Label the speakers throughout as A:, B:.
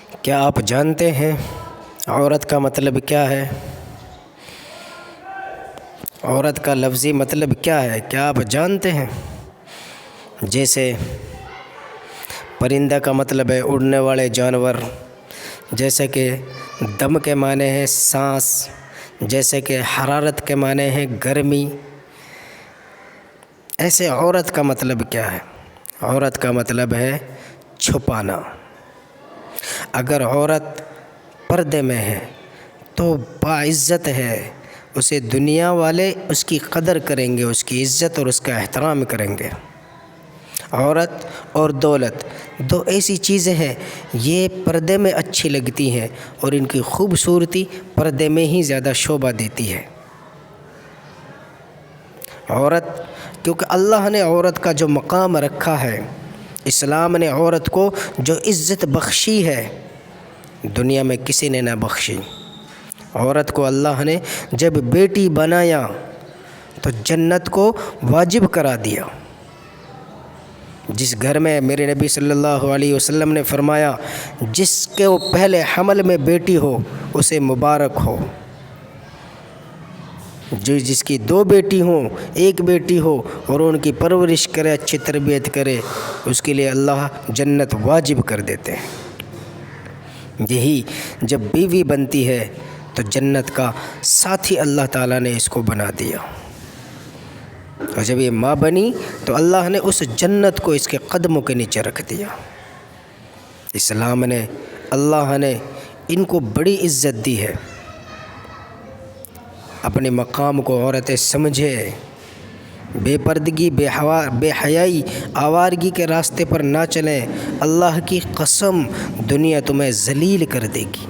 A: کیا آپ جانتے ہیں عورت کا مطلب کیا ہے؟ عورت کا لفظی مطلب کیا ہے؟ کیا آپ جانتے ہیں؟ جیسے پرندہ کا مطلب ہے اڑنے والے جانور، جیسے کہ دم کے معنی ہے سانس، جیسے کہ حرارت کے معنی ہے گرمی۔ ایسے عورت کا مطلب کیا ہے؟ عورت کا مطلب ہے چھپانا۔ اگر عورت پردے میں ہے تو باعزت ہے، اسے دنیا والے اس کی قدر کریں گے، اس کی عزت اور اس کا احترام کریں گے۔ عورت اور دولت دو ایسی چیزیں ہیں، یہ پردے میں اچھی لگتی ہیں اور ان کی خوبصورتی پردے میں ہی زیادہ شوبھا دیتی ہے۔ عورت، کیونکہ اللہ نے عورت کا جو مقام رکھا ہے، اسلام نے عورت کو جو عزت بخشی ہے، دنیا میں کسی نے نہ بخشی۔ عورت کو اللہ نے جب بیٹی بنایا تو جنت کو واجب کرا دیا۔ جس گھر میں میرے نبی صلی اللہ علیہ وسلم نے فرمایا جس کے وہ پہلے حمل میں بیٹی ہو اسے مبارک ہو، جو جس کی دو بیٹی ہوں، ایک بیٹی ہو اور ان کی پرورش کرے، اچھی تربیت کرے، اس کے لیے اللہ جنت واجب کر دیتے ہیں۔ یہی جب بیوی بنتی ہے تو جنت کا ساتھی اللہ تعالیٰ نے اس کو بنا دیا، اور جب یہ ماں بنی تو اللہ نے اس جنت کو اس کے قدموں کے نیچے رکھ دیا۔ اسلام نے، اللہ نے ان کو بڑی عزت دی ہے۔ اپنے مقام کو عورتیں سمجھے، بے پردگی، بے حیائی، آوارگی کے راستے پر نہ چلیں۔ اللہ کی قسم دنیا تمہیں ذلیل کر دے گی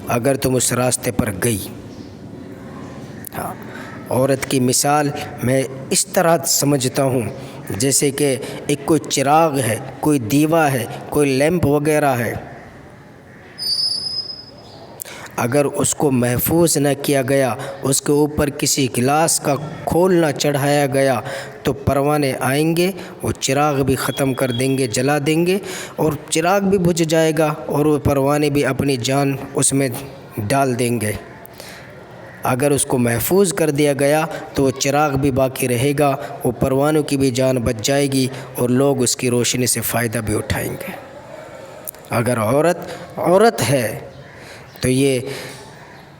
A: اگر تم اس راستے پر گئی۔ ہاں، عورت کی مثال میں اس طرح سمجھتا ہوں جیسے کہ ایک کوئی چراغ ہے، کوئی دیوا ہے، کوئی لیمپ وغیرہ ہے۔ اگر اس کو محفوظ نہ کیا گیا، اس کے اوپر کسی گلاس کا کھول نہ چڑھایا گیا تو پروانے آئیں گے، وہ چراغ بھی ختم کر دیں گے، جلا دیں گے، اور چراغ بھی بجھ جائے گا اور وہ پروانے بھی اپنی جان اس میں ڈال دیں گے۔ اگر اس کو محفوظ کر دیا گیا تو وہ چراغ بھی باقی رہے گا، وہ پروانوں کی بھی جان بچ جائے گی اور لوگ اس کی روشنی سے فائدہ بھی اٹھائیں گے۔ اگر عورت ہے تو یہ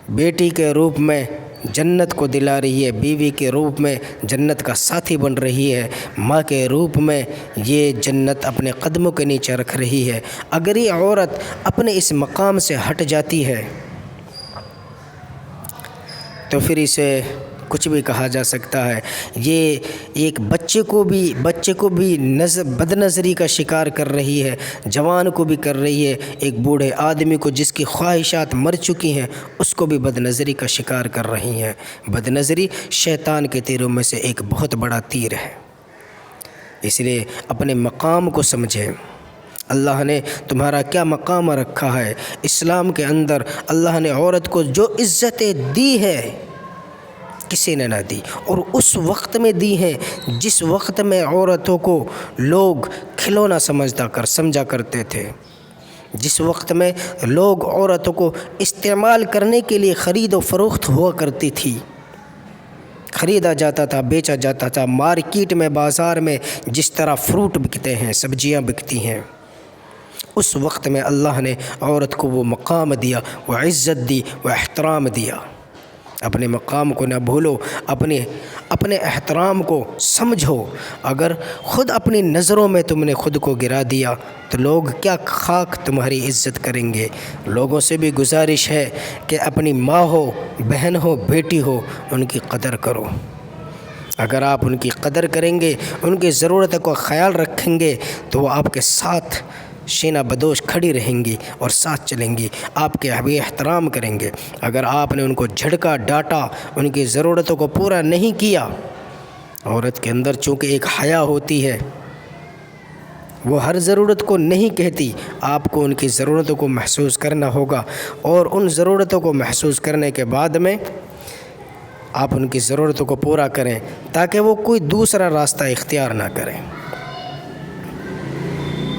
A: بیٹی کے روپ میں جنت کو دلا رہی ہے، بیوی کے روپ میں جنت کا ساتھی بن رہی ہے، ماں کے روپ میں یہ جنت اپنے قدموں کے نیچے رکھ رہی ہے۔ اگر یہ عورت اپنے اس مقام سے ہٹ جاتی ہے تو پھر اسے کچھ بھی کہا جا سکتا ہے۔ یہ ایک بچے کو بھی بد نظری کا شکار کر رہی ہے، جوان کو بھی کر رہی ہے، ایک بوڑھے آدمی کو جس کی خواہشات مر چکی ہیں اس کو بھی بد نظری کا شکار کر رہی ہیں۔ بد نظری شیطان کے تیروں میں سے ایک بہت بڑا تیر ہے، اس لیے اپنے مقام کو سمجھیں۔ اللہ نے تمہارا کیا مقام رکھا ہے؟ اسلام کے اندر اللہ نے عورت کو جو عزتیں دی ہے کسی نے نہ دی، اور اس وقت میں دی ہیں جس وقت میں عورتوں کو لوگ کھلونا سمجھا کرتے تھے، جس وقت میں لوگ عورتوں کو استعمال کرنے کے لیے خرید و فروخت ہوا کرتی تھی، خریدا جاتا تھا، بیچا جاتا تھا۔ مارکیٹ میں، بازار میں جس طرح فروٹ بکتے ہیں، سبزیاں بکتی ہیں، اس وقت میں اللہ نے عورت کو وہ مقام دیا، وہ عزت دی، وہ احترام دیا۔ اپنے مقام کو نہ بھولو، اپنے احترام کو سمجھو۔ اگر خود اپنی نظروں میں تم نے خود کو گرا دیا تو لوگ کیا خاک تمہاری عزت کریں گے۔ لوگوں سے بھی گزارش ہے کہ اپنی ماں ہو، بہن ہو، بیٹی ہو، ان کی قدر کرو۔ اگر آپ ان کی قدر کریں گے، ان کی ضرورتوں کا خیال رکھیں گے تو وہ آپ کے ساتھ شینہ بدوش کھڑی رہیں گی اور ساتھ چلیں گی، آپ کے بھی احترام کریں گے۔ اگر آپ نے ان کو جھڑکا، ڈانٹا، ان کی ضرورتوں کو پورا نہیں کیا، عورت کے اندر چونکہ ایک حیا ہوتی ہے، وہ ہر ضرورت کو نہیں کہتی، آپ کو ان کی ضرورتوں کو محسوس کرنا ہوگا، اور ان ضرورتوں کو محسوس کرنے کے بعد میں آپ ان کی ضرورتوں کو پورا کریں تاکہ وہ کوئی دوسرا راستہ اختیار نہ کریں۔